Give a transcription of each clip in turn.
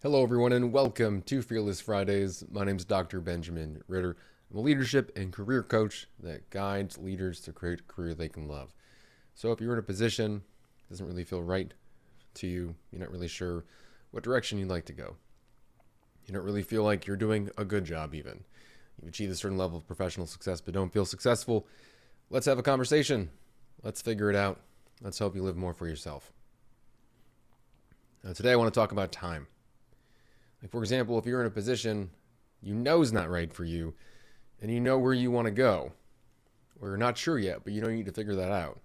Hello, everyone, and welcome to Fearless Fridays. My name is Dr. Benjamin Ritter. I'm a leadership and career coach that guides leaders to create a career they can love. So if you're in a position that doesn't really feel right to you, you're not really sure what direction you'd like to go, you don't really feel like you're doing a good job even, you've achieved a certain level of professional success but don't feel successful, let's have a conversation. Let's figure it out. Let's help you live more for yourself. Now, today I want to talk about time. Like, for example, if you're in a position you know is not right for you and you know where you want to go, or you're not sure yet, but you know you need to figure that out.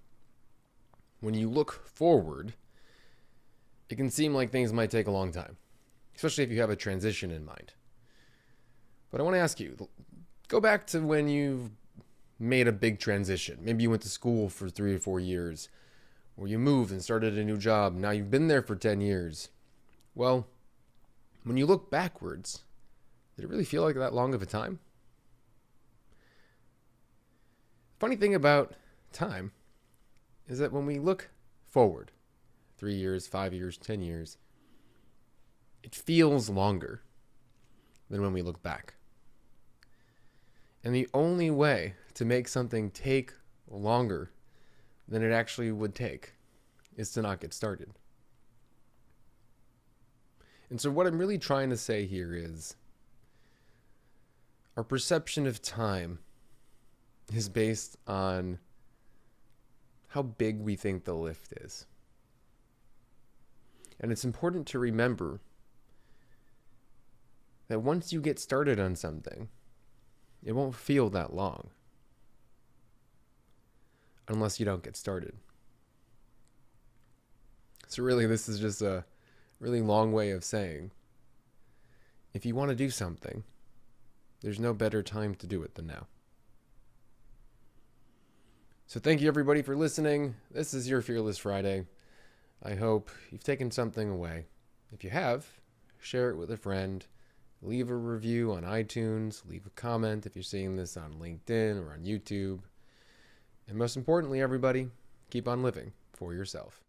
When you look forward, it can seem like things might take a long time, especially if you have a transition in mind. But I want to ask you, go back to when you've made a big transition. Maybe you went to school for 3 or 4 years, or you moved and started a new job. Now you've been there for 10 years. Well, when you look backwards, did it really feel like that long of a time? The funny thing about time is that when we look forward, 3 years, 5 years, 10 years, it feels longer than when we look back. And the only way to make something take longer than it actually would take is to not get started. And so what I'm really trying to say here is our perception of time is based on how big we think the lift is. And it's important to remember that once you get started on something, it won't feel that long unless you don't get started. So really, this is just a really long way of saying, if you want to do something, there's no better time to do it than now. So thank you, everybody, for listening. This is your Fearless Friday. I hope you've taken something away. If you have, share it with a friend. Leave a review on iTunes. Leave a comment if you're seeing this on LinkedIn or on YouTube. And most importantly, everybody, keep on living for yourself.